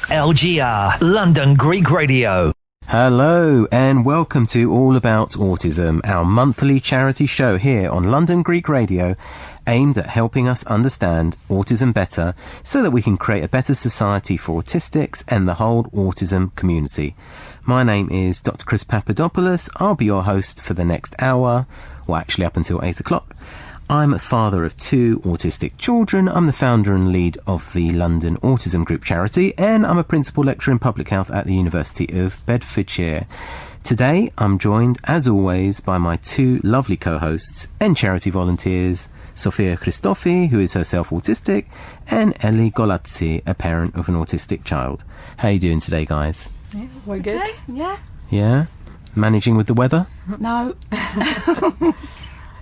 LGR, London Greek Radio. Hello and welcome to All About Autism, our monthly charity show here on London Greek Radio, aimed at helping us understand autism better so that we can create a better society for autistics and the whole autism community. My name is Dr. Chris Papadopoulos. I'll be your host for the next hour, well actually up until 8 o'clock. I'm a father of 2 autistic children. I'm the founder and lead of the London Autism Group charity, and I'm a principal lecturer in public health at the University of Bedfordshire. Today, I'm joined, as always, by my 2 lovely co-hosts and charity volunteers, Sophia Christophi, who is herself autistic, and Ellie Kolatsi, a parent of an autistic child. How are you doing today, guys? Yeah, we're good. Okay, yeah. Yeah? Managing with the weather? No.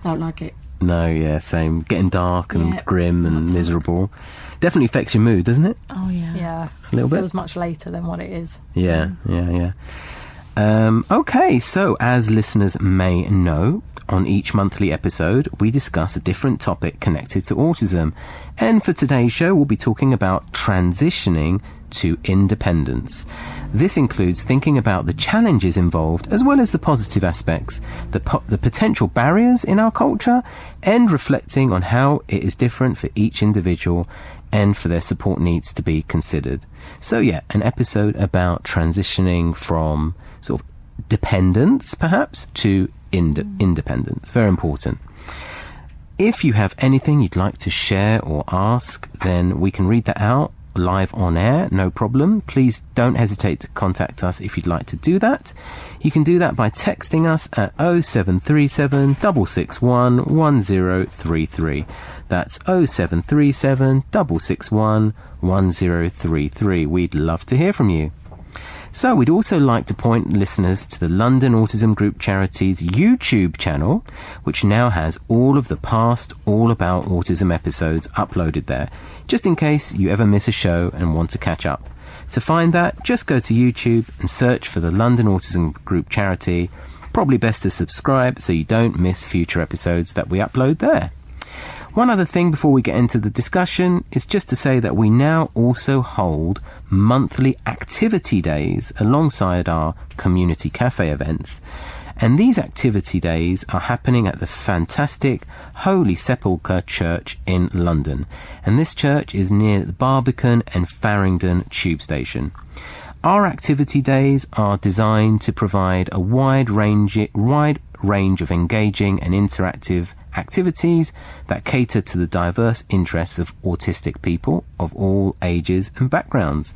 Don't like it. No, yeah, same. Getting dark and grim and miserable. Definitely affects your mood, doesn't it? Oh, yeah. Yeah. A little bit. It feels much later than what it is. Yeah. Okay, so as listeners may know, on each monthly episode, we discuss a different topic connected to autism. And for today's show, we'll be talking about transitioning to independence. This includes thinking about the challenges involved as well as the positive aspects, the potential barriers in our culture, and reflecting on how it is different for each individual and for their support needs to be considered. So yeah, an episode about transitioning from sort of dependence perhaps to independence. Very important. If you have anything you'd like to share or ask, then we can read that out live on air, no problem. Please don't hesitate to contact us if you'd like to do that. You can do that by texting us at 0737 661 1033. That's 0737 661 1033. We'd love to hear from you. So we'd also like to point listeners to the London Autism Group Charity's YouTube channel, which now has all of the past All About Autism episodes uploaded there, just in case you ever miss a show and want to catch up. To find that, just go to YouTube and search for the London Autism Group Charity. Probably best to subscribe so you don't miss future episodes that we upload there. One other thing before we get into the discussion is just to say that we now also hold monthly activity days alongside our community cafe events. And these activity days are happening at the fantastic Holy Sepulchre Church in London. And this church is near the Barbican and Farringdon tube station. Our activity days are designed to provide a wide range of engaging and interactive activities that cater to the diverse interests of autistic people of all ages and backgrounds.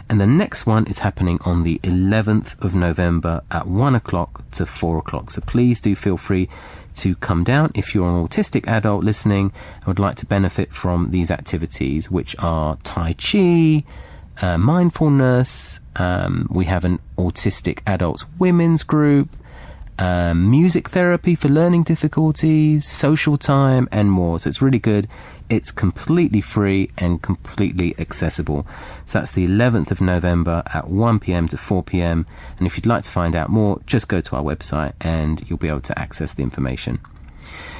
And the next one is happening on the 11th of November at 1 o'clock to 4 o'clock. So please do feel free to come down if you're an autistic adult listening and would like to benefit from these activities, which are Tai Chi, mindfulness, we have an autistic adults women's group, music therapy for learning difficulties, social time, and more. So it's really good. It's completely free and completely accessible. So that's the 11th of November at 1 p.m. to 4 p.m. And if you'd like to find out more, just go to our website and you'll be able to access the information.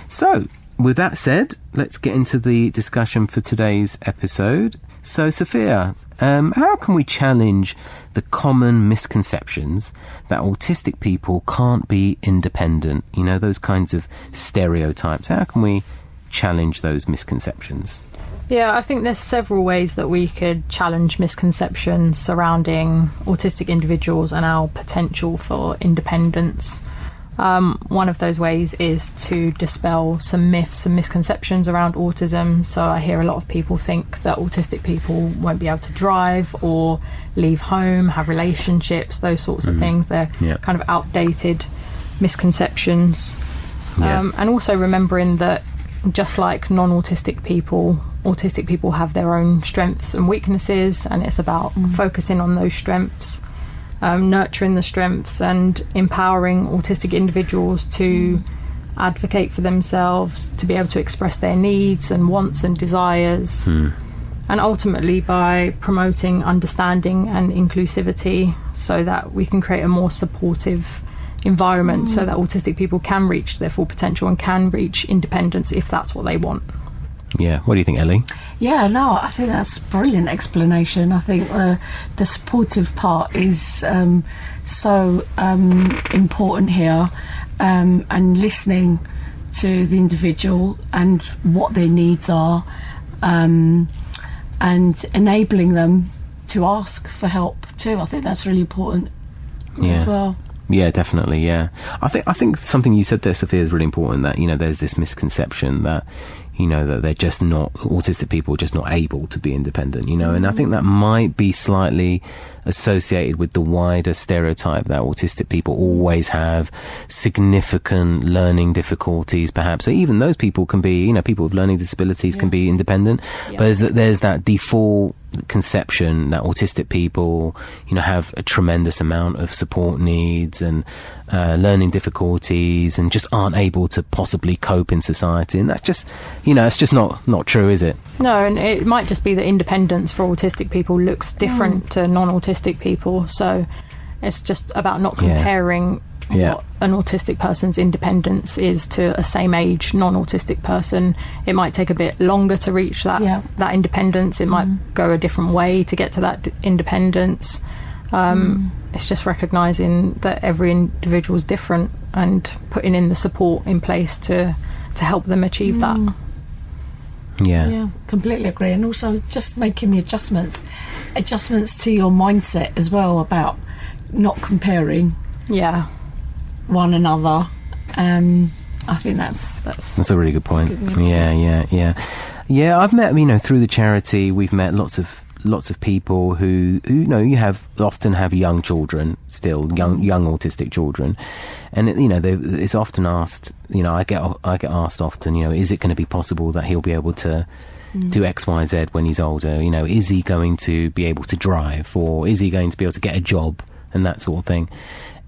So with that said, let's get into the discussion for today's episode. So Sophia, how can we challenge the common misconceptions that autistic people can't be independent? You know, those kinds of stereotypes. How can we challenge those misconceptions? Yeah, I think there's several ways that we could challenge misconceptions surrounding autistic individuals and our potential for independence. One of those ways is to dispel some myths and misconceptions around autism. So I hear a lot of people think that autistic people won't be able to drive or leave home, have relationships, those sorts of things. They're kind of outdated misconceptions. And also remembering that just like non-autistic people, autistic people have their own strengths and weaknesses, and it's about focusing on those strengths, nurturing the strengths and empowering autistic individuals to advocate for themselves, to be able to express their needs and wants and desires. And ultimately by promoting understanding and inclusivity so that we can create a more supportive environment so that autistic people can reach their full potential and can reach independence if that's what they want. Yeah. What do you think, Ellie? Yeah, no, I think that's a brilliant explanation. I think the supportive part is so important here, and listening to the individual and what their needs are, and enabling them to ask for help too. I think that's really important as well. Yeah, definitely. Yeah, I think something you said there, Sophia, is really important. That there's this misconception that that they're just not, autistic people are just not able to be independent. And I think that might be slightly associated with the wider stereotype that autistic people always have significant learning difficulties, perhaps. So even those people can be, people with learning disabilities can be independent, but there's that default conception that autistic people, have a tremendous amount of support needs and learning difficulties and just aren't able to possibly cope in society. And that's just, it's just not true, is it? No, and it might just be that independence for autistic people looks different to non-autistic people. So it's just about not comparing what an autistic person's independence is to a same age non-autistic person. It might take a bit longer to reach that independence. It might go a different way to get to that independence. It's just recognising that every individual is different and putting in the support in place to help them achieve that. Yeah, completely agree. And also just making the adjustments to your mindset as well, about not comparing one another. I think that's a really good point. Yeah, I've met, through the charity, we've met lots of people who often have young children, still young autistic children, and it's often asked, I get asked often, is it going to be possible that he'll be able to do X, Y, Z when he's older? Is he going to be able to drive, or is he going to be able to get a job, and that sort of thing?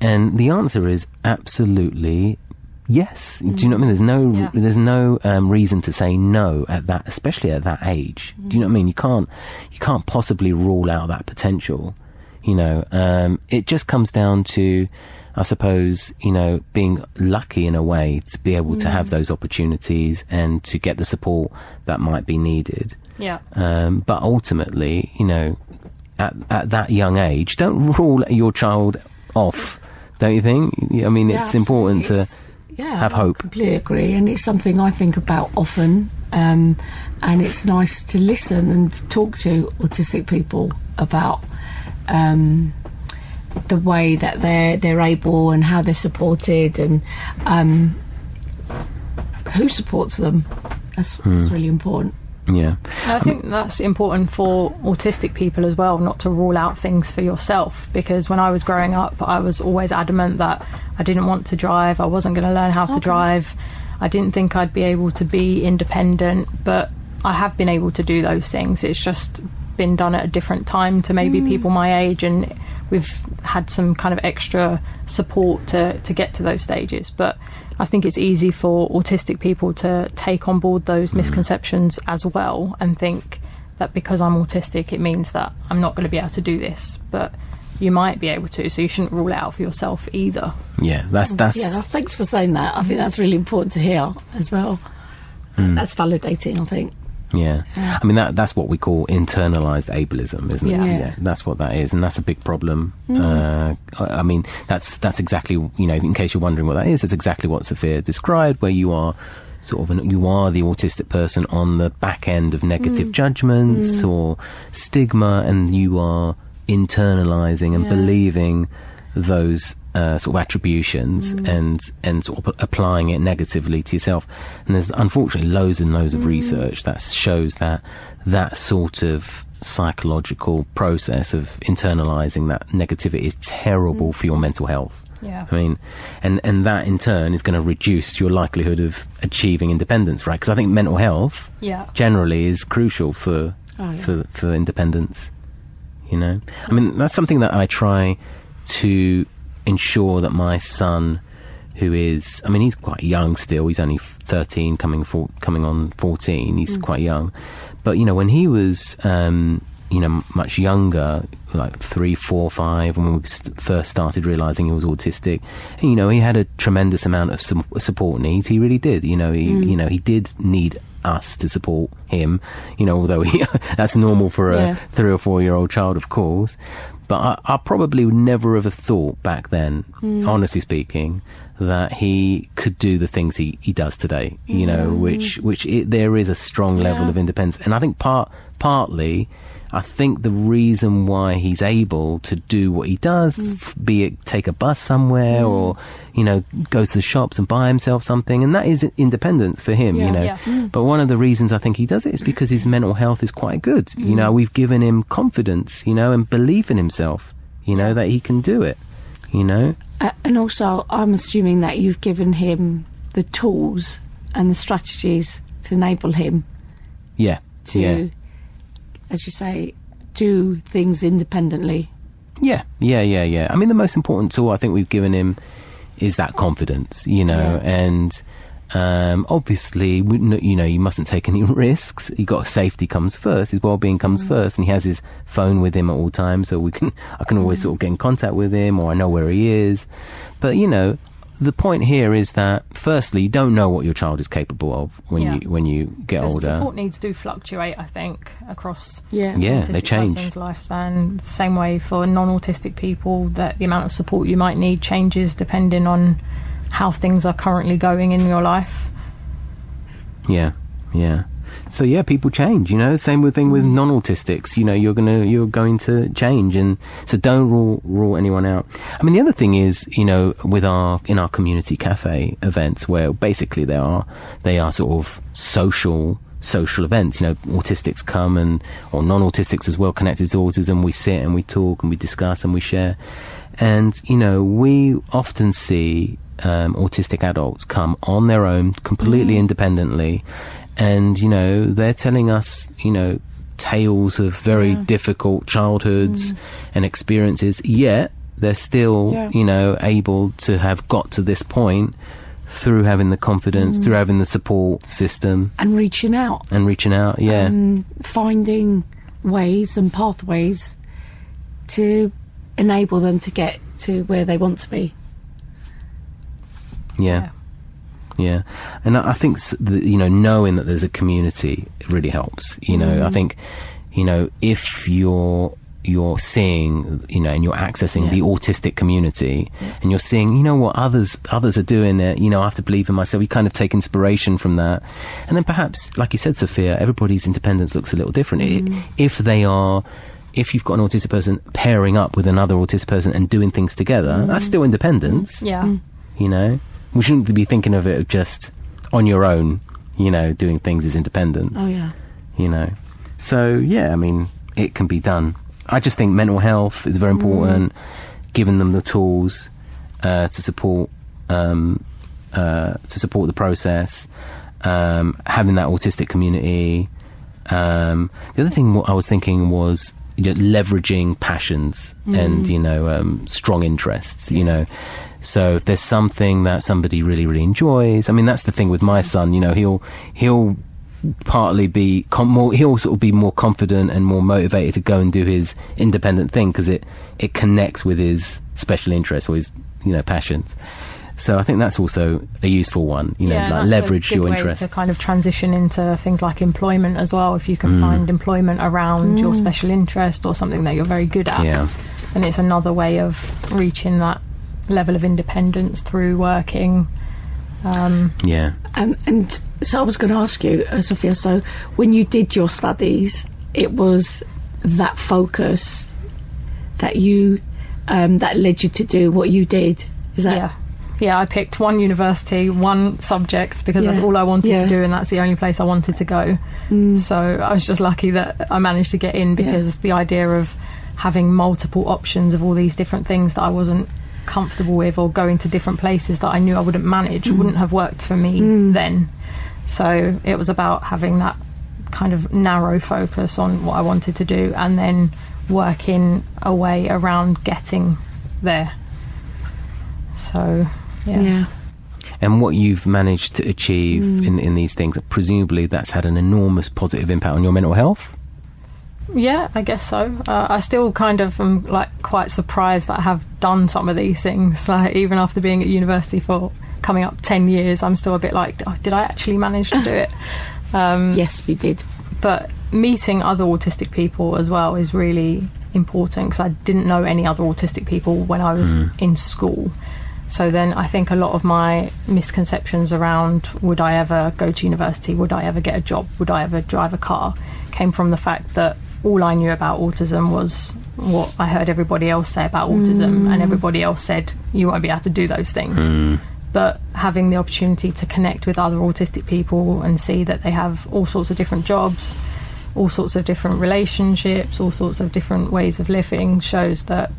And the answer is absolutely yes. Do you know what I mean? There's no reason to say no at that, especially at that age. Do you know what I mean? You can't possibly rule out that potential. It just comes down to, I suppose, being lucky in a way to be able to have those opportunities and to get the support that might be needed. Yeah. But ultimately, at that young age, don't rule your child off. Don't you think? I mean, it's important to have hope. I completely agree, and it's something I think about often, and it's nice to listen and talk to autistic people about the way that they're able and how they're supported, and who supports them. That's really important. Yeah, I think that's important for autistic people as well, not to rule out things for yourself, because when I was growing up, I was always adamant that I didn't want to drive, I wasn't going to learn how to drive, I didn't think I'd be able to be independent, but I have been able to do those things. It's just been done at a different time to maybe people my age, and we've had some kind of extra support to get to those stages. But I think it's easy for autistic people to take on board those misconceptions as well, and think that because I'm autistic it means that I'm not going to be able to do this, but you might be able to, so you shouldn't rule it out for yourself either. Yeah, that's thanks for saying that. I think that's really important to hear as well. That's validating, I think. Yeah. I mean, that's what we call internalised ableism, isn't it? Yeah. That's what that is, and that's a big problem. I mean, that's exactly, in case you're wondering what that is, it's exactly what Sophia described, where you are you are the autistic person on the back end of negative judgments or stigma, and you are internalising and believing those sort of attributions and sort of applying it negatively to yourself. And there's unfortunately loads and loads of research that shows that sort of psychological process of internalising that negativity is terrible for your mental health. Yeah. I mean, and that in turn is going to reduce your likelihood of achieving independence, right? Because I think mental health generally is crucial for independence. I mean, that's something that I try to ensure that my son, who is, I mean, he's quite young still, he's only 13 coming on 14, he's quite young, but when he was much younger, like 3, 4, 5, when we first started realising he was autistic, and, he had a tremendous amount of support needs. He really did. He did need us to support him, although that's normal for a 3 or 4 year old child, of course. But I probably would never have thought back then, honestly speaking, that he could do the things he does today, there is a strong level of independence. And I think partly, I think the reason why he's able to do what he does, be it take a bus somewhere or, goes to the shops and buy himself something, and that is independence for him, But one of the reasons I think he does it is because his mental health is quite good. We've given him confidence, and belief in himself, that he can do it, And also, I'm assuming that you've given him the tools and the strategies to enable him to, as you say, do things independently. Yeah. I mean, the most important tool I think we've given him is that confidence, and obviously, you mustn't take any risks. Safety comes first, his well-being comes first, and he has his phone with him at all times, so I can always sort of get in contact with him, or I know where he is. But the point here is that firstly, you don't know what your child is capable of when you get older. Support needs do fluctuate, I think, across they change. Person's lifespan. Same way for non-autistic people, that the amount of support you might need changes depending on how things are currently going in your life. Yeah. So people change, same thing with non-autistics, you're going to change, and so don't rule anyone out. I mean, the other thing is, in our community cafe events, where basically they are sort of social events, autistics come or non-autistics as well connected to autism, we sit and we talk and we discuss and we share, and we often see autistic adults come on their own, completely independently, and they're telling us tales of very difficult childhoods and experiences, yet they're still able to have got to this point through having the confidence, through having the support system, and reaching out, finding ways and pathways to enable them to get to where they want to be. Yeah, and I think knowing that there's a community really helps. I think if you're seeing and you're accessing the autistic community, and you're seeing what others are doing it. I have to believe in myself. You kind of take inspiration from that, and then perhaps, like you said, Sophia, everybody's independence looks a little different. If you've got an autistic person pairing up with another autistic person and doing things together, that's still independence. We shouldn't be thinking of it just on your own, doing things as independence. Oh, yeah. So, I mean, it can be done. I just think mental health is very important, giving them the tools to support the process, having that autistic community. The other thing I was thinking was leveraging passions and, strong interests, So if there's something that somebody really, really enjoys, I mean, that's the thing with my son, he'll partly be he'll sort of be more confident and more motivated to go and do his independent thing because it connects with his special interests or his, passions. So I think that's also a useful one, leverage your interests. To kind of transition into things like employment as well. If you can find employment around your special interest or something that you're very good at, then it's another way of reaching that level of independence through working. And so I was going to ask you, Sophia, so when you did your studies, it was that focus that you that led you to do what you did, is that? Yeah, I picked one university, one subject, because that's all I wanted to do, and that's the only place I wanted to go. So I was just lucky that I managed to get in, because the idea of having multiple options of all these different things that I wasn't comfortable with, or going to different places that I knew I wouldn't manage, wouldn't have worked for me then. So it was about having that kind of narrow focus on what I wanted to do, and then working a way around getting there. So and what you've managed to achieve in these things, presumably that's had an enormous positive impact on your mental health. Yeah, I guess so. I still kind of am quite surprised that I have done some of these things. Even after being at university for coming up 10 years, I'm still a bit did I actually manage to do it? Yes, you did. But meeting other autistic people as well is really important, because I didn't know any other autistic people when I was in school. So then I think a lot of my misconceptions around would I ever go to university, would I ever get a job, would I ever drive a car, came from the fact that all I knew about autism was what I heard everybody else say about autism, and everybody else said you won't be able to do those things. But having the opportunity to connect with other autistic people and see that they have all sorts of different jobs, all sorts of different relationships, all sorts of different ways of living, shows that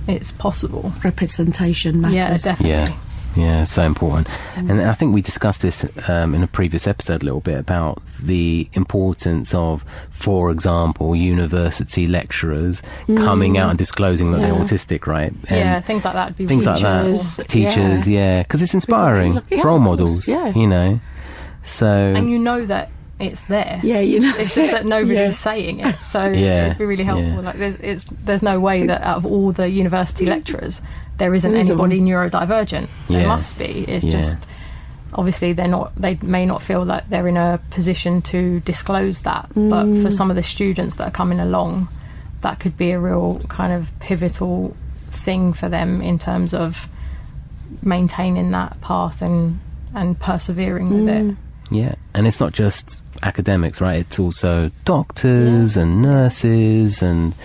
it's possible. Representation matters. Yeah, definitely. Yeah, so important. And I think we discussed this in a previous episode a little bit about the importance of, for example, university lecturers coming out and disclosing that they're autistic, right? And things like that. Things like that. Teachers, because it's inspiring. Role models, you know. So, and you know that it's there. Yeah, you know. It's just that nobody's saying it. So it'd be really helpful. Like there's no way that out of all the university lecturers there isn't anybody neurodivergent. There must be. It's just obviously they may not feel that they're in a position to disclose that. But for some of the students that are coming along, that could be a real kind of pivotal thing for them in terms of maintaining that path and persevering with it. Yeah, and it's not just academics, right? It's also doctors and nurses and,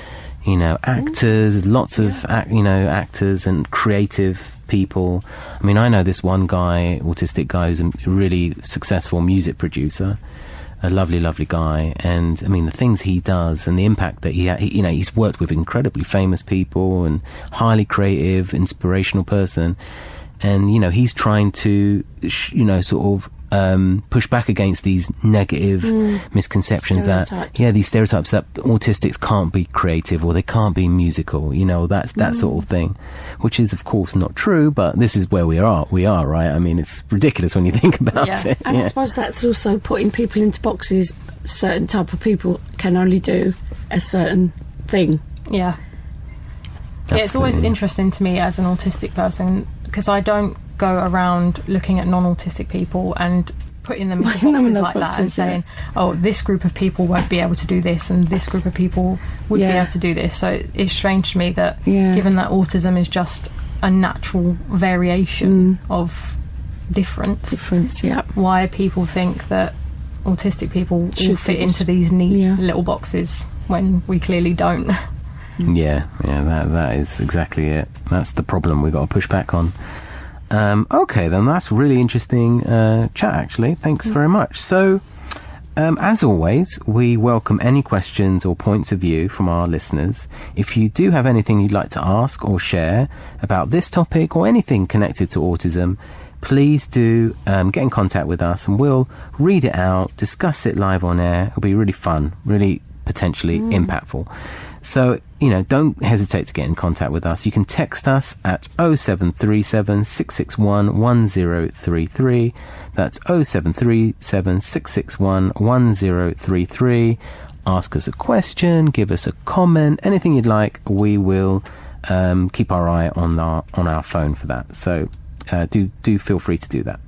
you know, actors, lots of, actors and creative people. I mean, I know this one guy, autistic guy, who's a really successful music producer, a lovely, lovely guy. And, I mean, the things he does and the impact that he's worked with incredibly famous people and highly creative, inspirational person. And, you know, he's trying to, sort of, push back against these negative misconceptions these stereotypes that autistics can't be creative or they can't be musical, that sort of thing, which is of course not true, but this is where we are, right? I mean, it's ridiculous when you think about it. And I suppose that's also putting people into boxes. Certain type of people can only do a certain thing. It's always interesting to me as an autistic person, because I don't go around looking at non-autistic people and putting them into boxes like that and saying, oh, this group of people won't be able to do this and this group of people would be able to do this. So it's strange to me that given that autism is just a natural variation of difference, why people think that autistic people will fit into these neat little boxes when we clearly don't. That is exactly it. That's the problem we've got to push back on. Okay, then that's really interesting chat, actually. Thanks very much. So, as always, we welcome any questions or points of view from our listeners. If you do have anything you'd like to ask or share about this topic or anything connected to autism, please do get in contact with us and we'll read it out, discuss it live on air. It'll be really fun, really potentially impactful. So, don't hesitate to get in contact with us. You can text us at 0737 661 1033. That's 0737 661 1033. Ask us a question, give us a comment, anything you'd like. We will keep our eye on our phone for that. So do feel free to do that.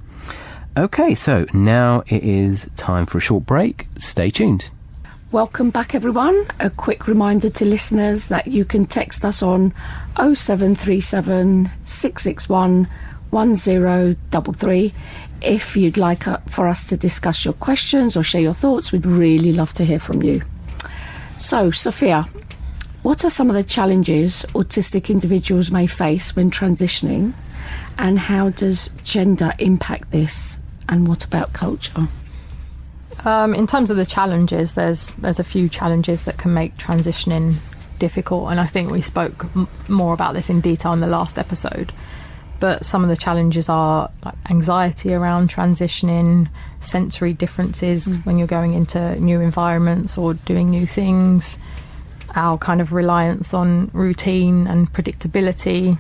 Okay, so now it is time for a short break. Stay tuned. Welcome back, everyone. A quick reminder to listeners that you can text us on 0737 661 1033 if you'd like for us to discuss your questions or share your thoughts. We'd really love to hear from you. So, Sophia, what are some of the challenges autistic individuals may face when transitioning, and how does gender impact this, and what about culture? In terms of the challenges, there's a few challenges that can make transitioning difficult, and I think we spoke more about this in detail in the last episode. But some of the challenges are like anxiety around transitioning, sensory differences when you're going into new environments or doing new things, our kind of reliance on routine and predictability.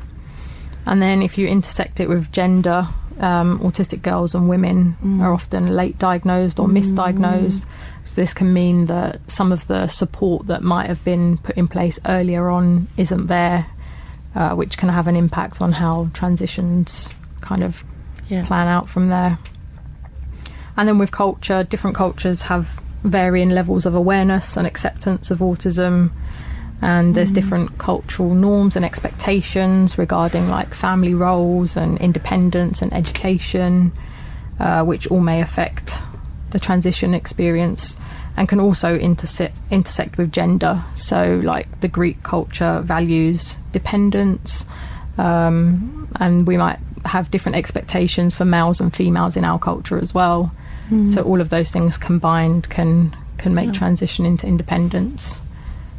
And then if you intersect it with gender, autistic girls and women are often late diagnosed or misdiagnosed. So this can mean that some of the support that might have been put in place earlier on isn't there, which can have an impact on how transitions kind of plan out from there. And then with culture, different cultures have varying levels of awareness and acceptance of autism, and there's different cultural norms and expectations regarding like family roles and independence and education, which all may affect the transition experience and can also intersect with gender. So like the Greek culture values dependence, and we might have different expectations for males and females in our culture as well. So all of those things combined can make transition into independence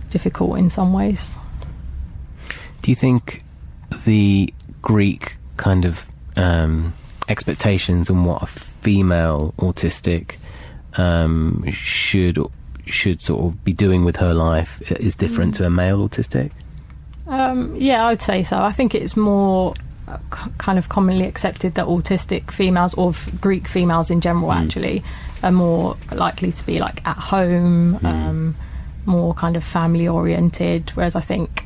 difficult in some ways. Do you think the Greek kind of expectations on what a female autistic should sort of be doing with her life is different to a male autistic? Yeah, I would say so. I think it's more kind of commonly accepted that autistic females, or Greek females in general actually, are more likely to be like at home, more kind of family oriented, whereas I think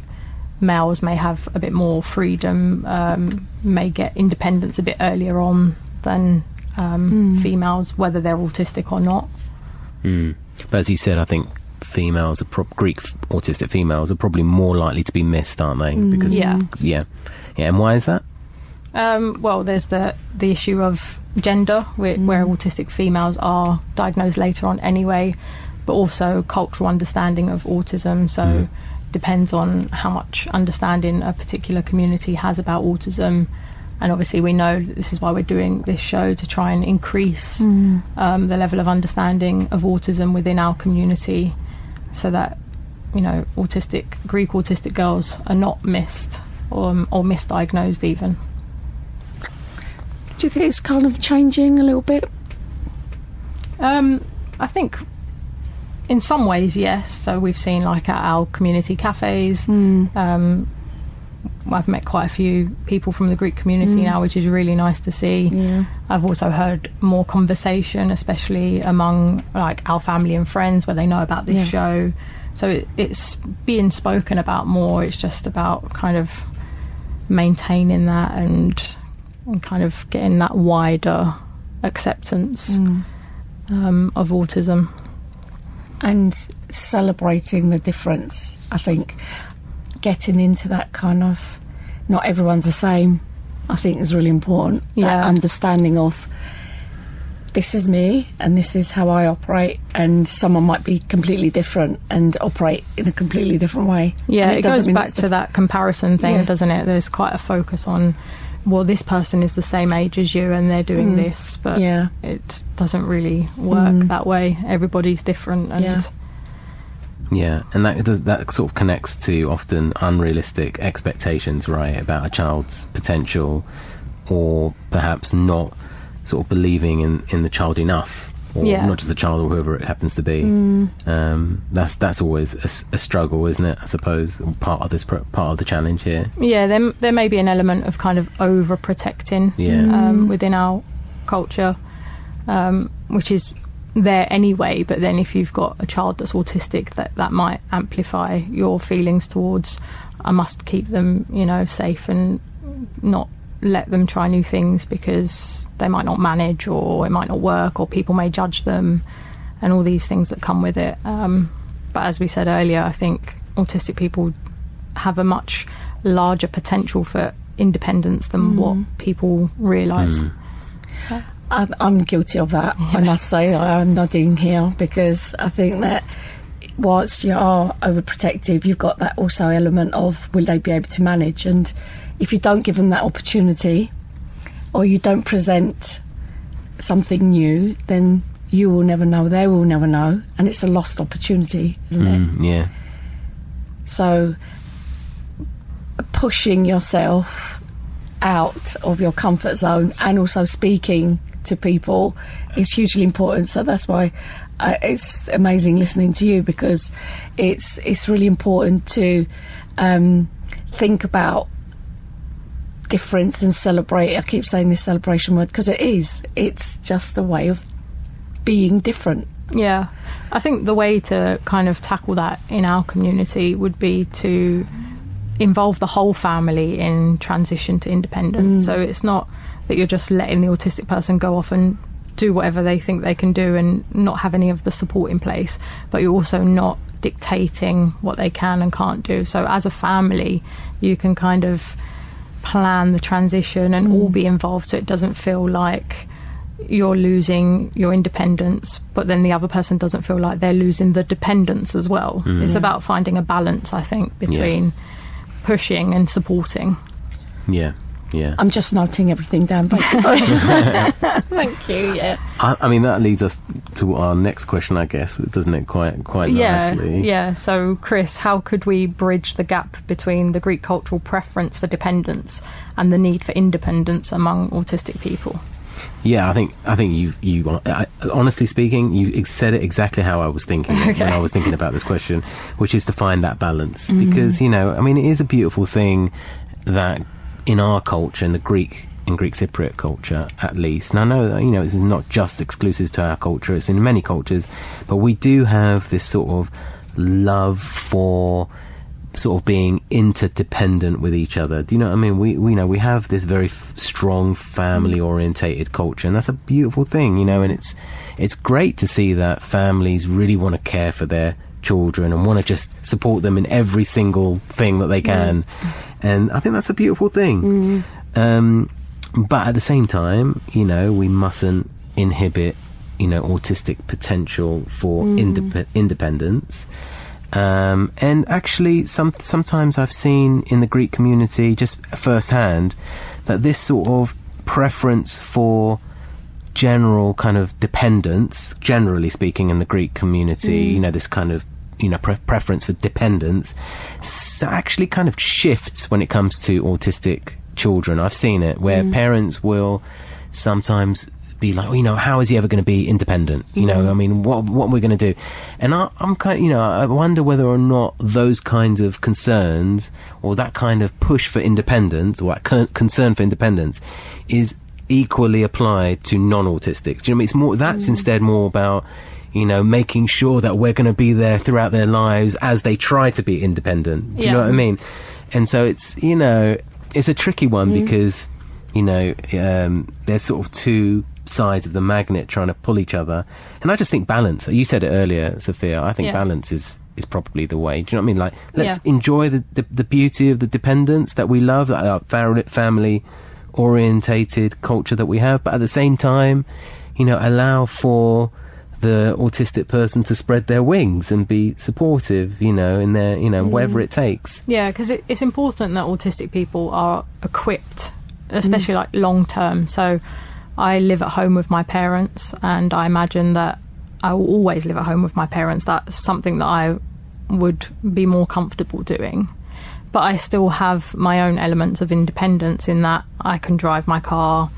males may have a bit more freedom, may get independence a bit earlier on than females, whether they're autistic or not. But as you said, I think females Greek autistic females are probably more likely to be missed, aren't they? Because yeah. And why is that? Well, there's the issue of gender, where autistic females are diagnosed later on anyway, but also cultural understanding of autism. So depends on how much understanding a particular community has about autism. And obviously we know this is why we're doing this show, to try and increase the level of understanding of autism within our community, so that, you know, Greek autistic girls are not missed or misdiagnosed even. Do you think it's kind of changing a little bit? I think in some ways, yes. So we've seen, like, at our community cafes, I've met quite a few people from the Greek community now, which is really nice to see. Yeah. I've also heard more conversation, especially among like our family and friends, where they know about this show. So it's being spoken about more. It's just about kind of maintaining that and kind of getting that wider acceptance of autism. And celebrating the difference, I think. Getting into that kind of, not everyone's the same, I think is really important. That understanding of, this is me and this is how I operate, and someone might be completely different and operate in a completely different way. Yeah, it goes back to that comparison thing, doesn't it? There's quite a focus on, well, this person is the same age as you and they're doing this, but it doesn't really work that way. Everybody's different. And yeah, and that sort of connects to often unrealistic expectations, right, about a child's potential, or perhaps not sort of believing in the child enough, or not just the child or whoever it happens to be. That's always a struggle, isn't it? I suppose part of the challenge here. Yeah, there may be an element of kind of overprotecting within our culture, which is there anyway, but then if you've got a child that's autistic, that might amplify your feelings towards, I must keep them, you know, safe and not let them try new things because they might not manage, or it might not work, or people may judge them, and all these things that come with it. But as we said earlier, I think autistic people have a much larger potential for independence than what people realise. I'm guilty of that, I must say. I'm nodding here, because I think that whilst you are overprotective, you've got that also element of, will they be able to manage? And if you don't give them that opportunity, or you don't present something new, then you will never know, they will never know, and it's a lost opportunity, isn't it? Yeah. So pushing yourself out of your comfort zone and also speaking to people is hugely important. So that's why it's amazing listening to you, because it's really important to think about difference and celebrate. I keep saying this celebration word because it's just a way of being different. Yeah, I think the way to kind of tackle that in our community would be to involve the whole family in transition to independence. So it's not that you're just letting the autistic person go off and do whatever they think they can do and not have any of the support in place, but you're also not dictating what they can and can't do. So as a family, you can kind of plan the transition and all be involved, so it doesn't feel like you're losing your independence, but then the other person doesn't feel like they're losing the dependence as well. It's about finding a balance, I think, between pushing and supporting. Yeah. I'm just noting everything down. Thank you. Yeah. I mean, that leads us to our next question, I guess, doesn't it? Quite nicely. Yeah. So, Chris, how could we bridge the gap between the Greek cultural preference for dependence and the need for independence among autistic people? Yeah, I think you honestly speaking, you said it exactly how I was thinking when I was thinking about this question, which is to find that balance. Because, I mean, it is a beautiful thing that in our culture, in Greek Cypriot culture at least, and I know that this is not just exclusive to our culture, it's in many cultures, but we do have this sort of love for sort of being interdependent with each other. Do you know what I mean? We have this very strong family orientated culture, and that's a beautiful thing, and it's great to see that families really want to care for their children and want to just support them in every single thing that they can. And I think that's a beautiful thing. But at the same time, we mustn't inhibit, autistic potential for independence. And actually, sometimes I've seen in the Greek community, just firsthand, that this sort of preference for general kind of dependence, generally speaking, in the Greek community, this kind of preference for dependence actually kind of shifts when it comes to autistic children. I've seen it where parents will sometimes be like, how is he ever going to be independent? I mean, what are we going to do? And I'm kind of, I wonder whether or not those kinds of concerns or that kind of push for independence or that concern for independence is equally applied to non-autistics. Do you know what I mean? It's more, that's instead more about, making sure that we're going to be there throughout their lives as they try to be independent. Do you know what I mean? And so it's, it's a tricky one because, there's sort of two sides of the magnet trying to pull each other. And I just think balance, you said it earlier, Sophia, I think balance is probably the way. Do you know what I mean? Like, let's enjoy the beauty of the dependence that we love, that our family orientated culture that we have, but at the same time, allow for the autistic person to spread their wings and be supportive, in their, whatever it takes. Yeah, because it's important that autistic people are equipped, especially like long term. So I live at home with my parents, and I imagine that I will always live at home with my parents. That's something that I would be more comfortable doing. But I still have my own elements of independence in that I can drive my car.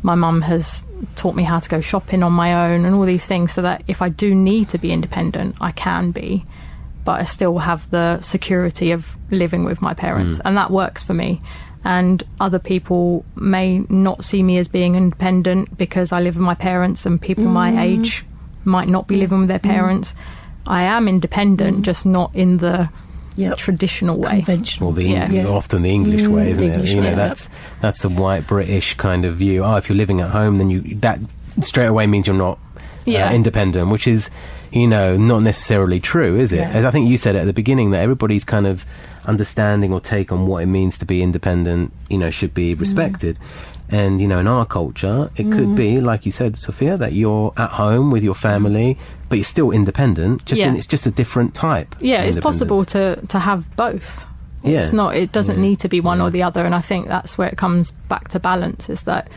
My mum has taught me how to go shopping on my own and all these things, so that if I do need to be independent, I can be. But I still have the security of living with my parents, and that works for me. And other people may not see me as being independent because I live with my parents, and people my age might not be living with their parents. I am independent, just not in the traditional way. Conventional. Or often the English way, isn't it? That's the white British kind of view. If you're living at home, then that straight away means you're not independent, which is, not necessarily true, is it? As I think you said at the beginning, that everybody's kind of understanding or take on what it means to be independent, should be respected. And, in our culture, it could be, like you said, Sophia, that you're at home with your family, but you're still independent. It's just a different type. Yeah, it's possible to have both. It's not. It doesn't need to be one or the other. And I think that's where it comes back to balance. Is that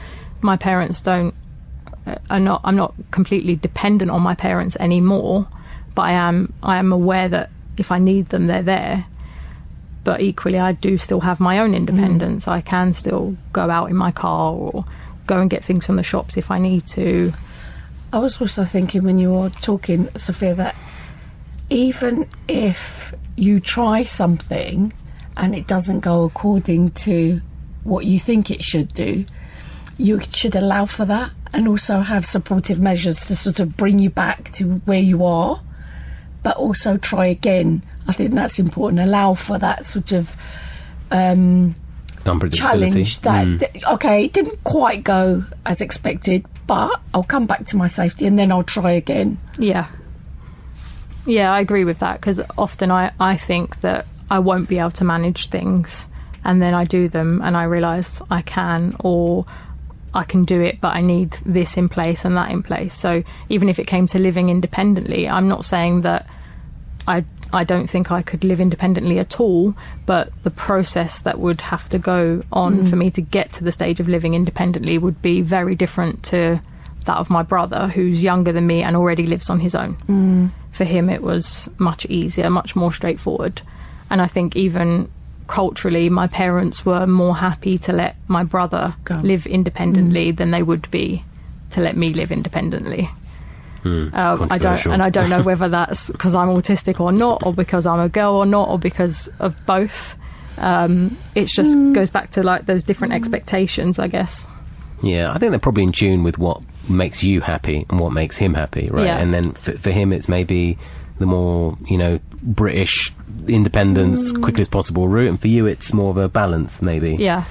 my parents I'm not completely dependent on my parents anymore, but I am aware that if I need them, they're there. But equally, I do still have my own independence. I can still go out in my car or go and get things from the shops if I need to. I was also thinking when you were talking, Sophia, that even if you try something and it doesn't go according to what you think it should do, you should allow for that and also have supportive measures to sort of bring you back to where you are, but also try again. I think that's important. Allow for that sort of challenge that, okay, it didn't quite go as expected, but I'll come back to my safety and then I'll try again. Yeah, I agree with that, because often I think that I won't be able to manage things, and then I do them and I realise I can, or I can do it, but I need this in place and that in place. So even if it came to living independently, I'm not saying that I don't think I could live independently at all, but the process that would have to go on for me to get to the stage of living independently would be very different to that of my brother, who's younger than me and already lives on his own. For him, it was much easier, much more straightforward. And I think even culturally, my parents were more happy to let my brother live independently than they would be to let me live independly. I don't know whether that's because I'm autistic or not, or because I'm a girl or not, or because of both. It just goes back to like those different expectations, I guess. Yeah, I think they're probably in tune with what makes you happy and what makes him happy, right? Yeah. And then for him, it's maybe the more, British independence, quickly as possible route, and for you, it's more of a balance, maybe. Yeah.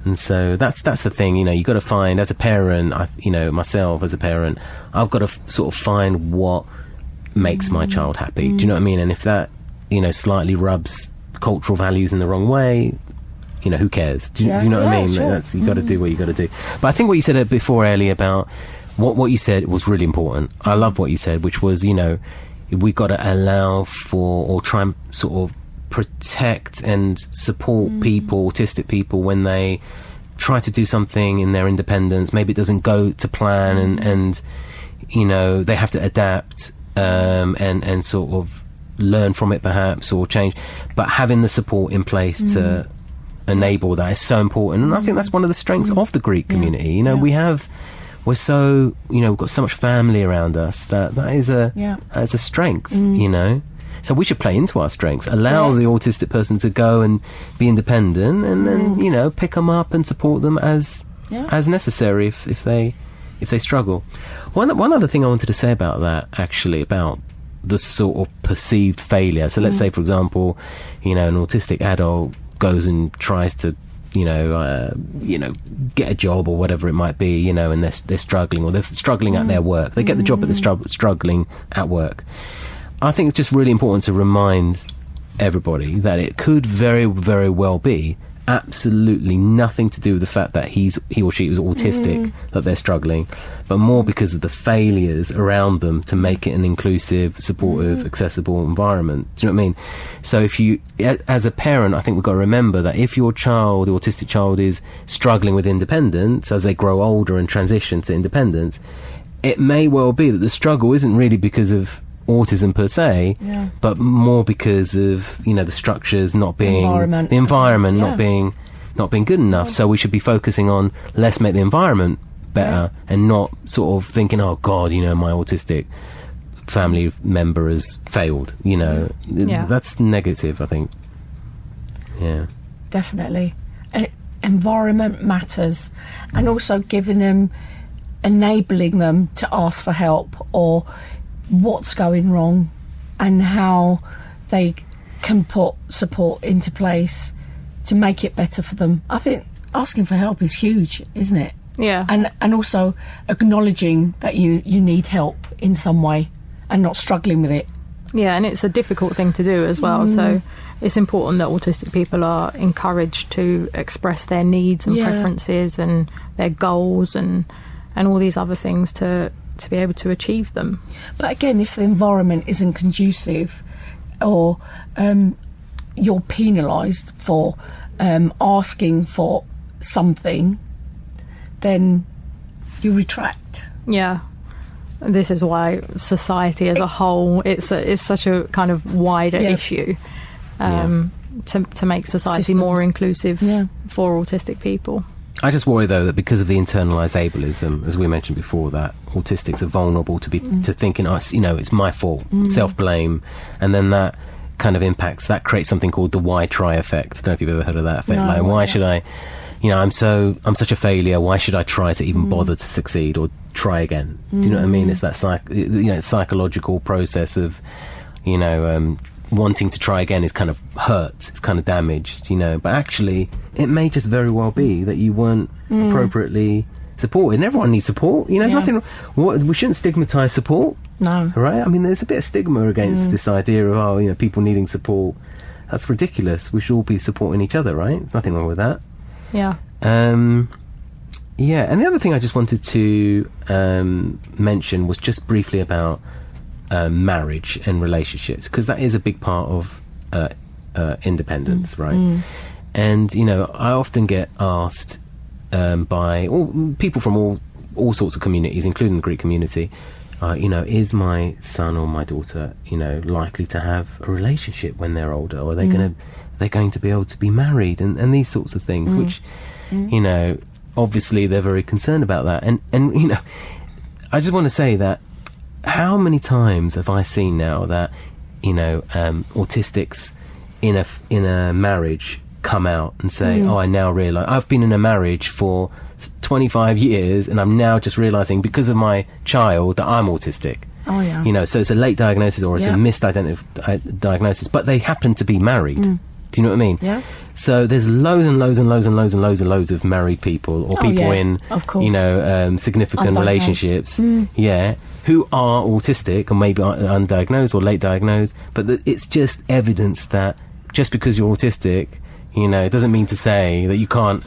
And so that's the thing, you got to find, as a parent, myself as a parent, I've got to sort of find what makes my child happy. Do you know what I mean? And if that, slightly rubs cultural values in the wrong way, who cares? Do you know what I mean? Sure. You got to do what you got to do. But I think what you said before, Ellie, about what you said was really important. I love what you said, which was, we got to allow for, or try and sort of protect and support people, autistic people, when they try to do something in their independence. Maybe it doesn't go to plan, and they have to adapt and sort of learn from it perhaps, or change. But having the support in place to enable that is so important. And I think that's one of the strengths of the Greek community. We're so, we've got so much family around us that is a strength, So we should play into our strengths, allow the autistic person to go and be independent, and then, pick them up and support them as necessary if they struggle. One other thing I wanted to say about that, actually, about the sort of perceived failure. So let's say, for example, an autistic adult goes and tries to get a job or whatever it might be, and they're struggling, or they're struggling at their work. They get the job, but they're struggling at work. I think it's just really important to remind everybody that it could very, very well be absolutely nothing to do with the fact that he or she is autistic that they're struggling, but more because of the failures around them to make it an inclusive, supportive, accessible environment. Do you know what I mean? So if you, as a parent, I think we've got to remember that if your child, the autistic child, is struggling with independence as they grow older and transition to independence, it may well be that the struggle isn't really because of autism per se, but more because of the structures not being the environment not being good enough. So we should be focusing on, let's make the environment better, and not sort of thinking, oh God, my autistic family member has failed. That's negative, I think. Definitely. Environment matters, and also enabling them to ask for help, or what's going wrong, and how they can put support into place to make it better for them. I think asking for help is huge, isn't it? Yeah. And also acknowledging that you need help in some way and not struggling with it. Yeah, and it's a difficult thing to do as well. So it's important that autistic people are encouraged to express their needs and preferences and their goals and all these other things to be able to achieve them. But again, if the environment isn't conducive, or you're penalised for asking for something, then you retract. Yeah. This is why society as a whole, it's such a kind of wider issue to make society more inclusive for autistic people. I just worry, though, that because of the internalised ableism, as we mentioned before, that autistics are vulnerable to thinking, it's my fault, self-blame, and then that kind of impacts, that creates something called the why try effect. I don't know if you've ever heard of that effect. No, why should I, I'm such a failure, why should I try to even bother to succeed or try again? Do you know what I mean? It's that it's psychological process of, wanting to try again is kind of hurt, it's kind of damaged, you know. But actually, it may just very well be that you weren't appropriately supported. And everyone needs support, you know. There's nothing. We shouldn't stigmatise support. No. Right? I mean, there's a bit of stigma against this idea of, you know, people needing support. That's ridiculous. We should all be supporting each other, right? Nothing wrong with that. Yeah. Yeah, and the other thing I just wanted to mention was just briefly about marriage and relationships, because that is a big part of independence, right? And, you know, I often get asked by people from all sorts of communities, including the Greek community, you know, is my son or my daughter, you know, likely to have a relationship when they're older, or are they going to be able to be married, and these sorts of things, which, you know, obviously they're very concerned about that. And you know, I just want to say that how many times have I seen now that, you know, autistics in a marriage come out and say, oh, I now realise I've been in a marriage for 25 years and I'm now just realising because of my child that I'm autistic. Oh, yeah. You know, so it's a late diagnosis or it's a misdiagnosis, diagnosis, but they happen to be married. Do you know what I mean? Yeah. So there's loads and loads and loads and loads and loads and loads of married people, or people in, you know, significant relationships, who are autistic or maybe undiagnosed or late diagnosed. But it's just evidence that just because you're autistic, you know, it doesn't mean to say that you can't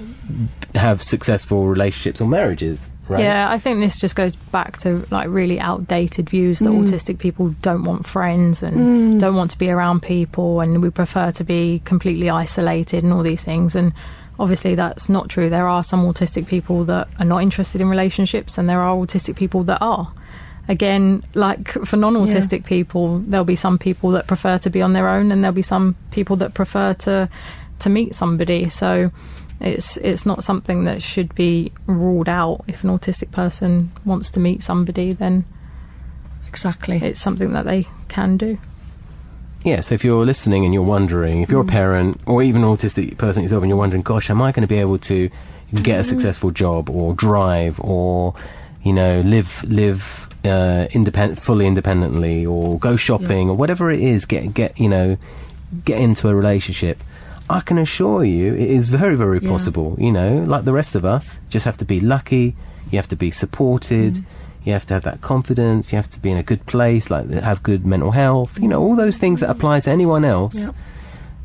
have successful relationships or marriages. Right? Yeah, I think this just goes back to like really outdated views that autistic people don't want friends and don't want to be around people, and we prefer to be completely isolated and all these things. And obviously that's not true. There are some autistic people that are not interested in relationships, and there are autistic people that are. Again, like for non-autistic people, there'll be some people that prefer to be on their own, and there'll be some people that prefer to meet somebody. So it's not something that should be ruled out. If an autistic person wants to meet somebody, then exactly, it's something that they can do. Yeah, so if you're listening and you're wondering, if you're a parent or even an autistic person yourself and you're wondering, gosh, am I going to be able to get a successful job or drive or, you know, live fully independently, or go shopping or whatever it is, get into a relationship, I can assure you it is very, very possible. You know, like the rest of us, just have to be lucky, you have to be supported, you have to have that confidence, you have to be in a good place, like have good mental health, you know, all those things that apply to anyone else.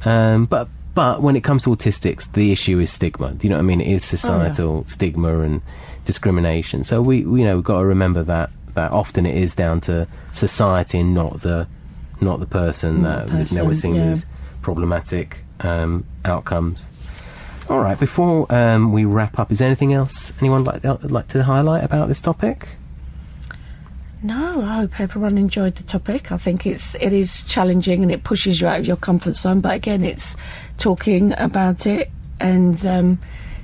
But when it comes to autistics, the issue is stigma. Do you know what I mean? It is societal stigma and discrimination. So we've got to remember that often it is down to society and not the person that we're seeing as problematic outcomes. All right, before we wrap up, is there anything else anyone like to highlight about this topic? No, I hope everyone enjoyed the topic. I think it is challenging and it pushes you out of your comfort zone, but again, it's talking about it and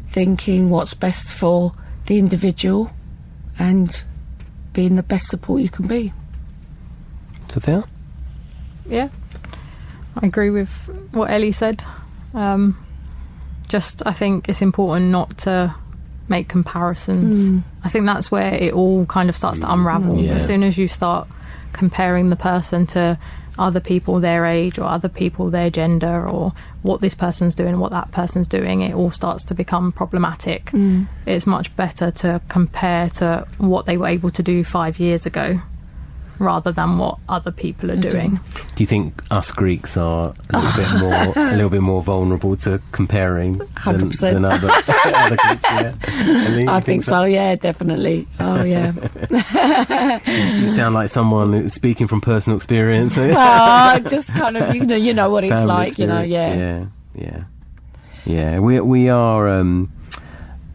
thinking what's best for the individual and being the best support you can be. Sophia? Yeah, I agree with what Ellie said. I think it's important not to make comparisons. I think that's where it all kind of starts to unravel. As soon as you start comparing the person to other people their age or other people their gender, or what this person's doing, what that person's doing, it all starts to become problematic. It's much better to compare to what they were able to do 5 years ago rather than what other people are doing. Do you think us Greeks are a little bit more vulnerable to comparing than 100%. other Greeks? Yeah. Ellie, I think so. Yeah, definitely. Oh yeah. You sound like someone who's speaking from personal experience. Just kind of you know what it's Family like. experience. Yeah. We are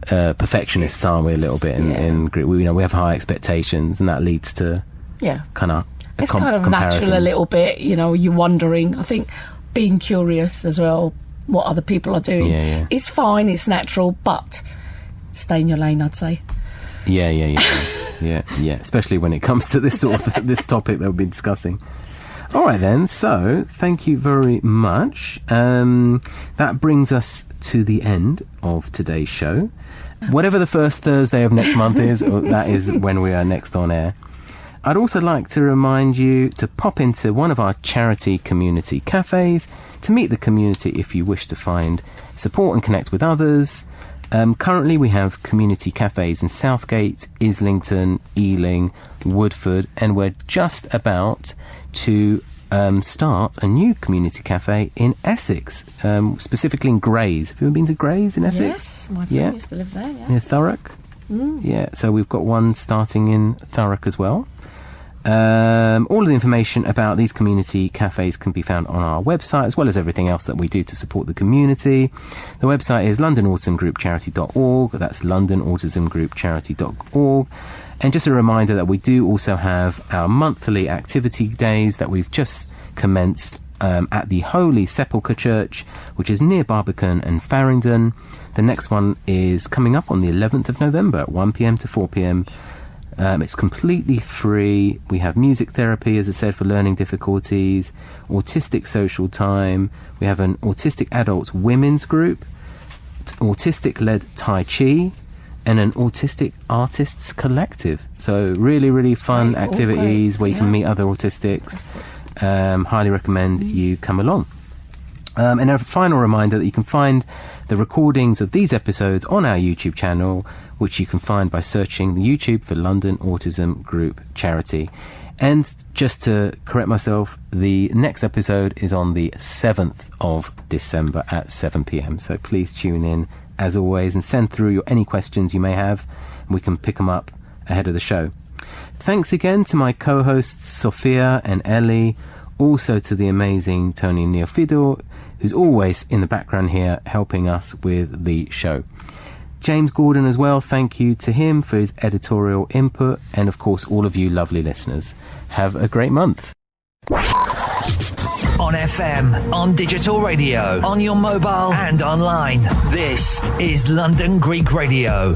perfectionists, aren't we? A little bit in Greek. We have high expectations, and that leads to kind of it's kind of natural a little bit. You're wondering. I think being curious as well, what other people are doing. It's fine. It's natural, but stay in your lane, I'd say. Yeah. Especially when it comes to this sort of this topic that we've been discussing. All right then. So thank you very much. That brings us to the end of today's show. Whatever the first Thursday of next month is, that is when we are next on air. I'd also like to remind you to pop into one of our charity community cafes to meet the community if you wish to find support and connect with others. Currently we have community cafes in Southgate, Islington, Ealing, Woodford, and we're just about to start a new community cafe in Essex, specifically in Grays. Have you ever been to Grays in Essex? Yes, my friend used to live there, yeah. Near Thurrock? Yeah, so we've got one starting in Thurrock as well. All of the information about these community cafes can be found on our website, as well as everything else that we do to support the community. The website is londonautismgroupcharity.org. That's londonautismgroupcharity.org. And just a reminder that we do also have our monthly activity days that we've just commenced at the Holy Sepulchre Church, which is near Barbican and Farringdon. The next one is coming up on the 11th of November at 1 p.m. to 4 p.m. It's completely free. We have music therapy, as I said, for learning difficulties, autistic social time. We have an autistic adults women's group, autistic-led Tai Chi, and an autistic artists collective. So really, really fun activities where you can meet other autistics. Highly recommend you come along. And a final reminder that you can find the recordings of these episodes on our YouTube channel, which you can find by searching the YouTube for London Autism Group Charity. And just to correct myself, the next episode is on the 7th of December at 7 p.m. So please tune in, as always, and send through any questions you may have, and we can pick them up ahead of the show. Thanks again to my co-hosts Sophia and Ellie, also to the amazing Tony Neofido, who's always in the background here helping us with the show. James Gordon as well, thank you to him for his editorial input, and of course all of you lovely listeners. Have a great month. On FM, on digital radio, on your mobile and online. This is London Greek Radio.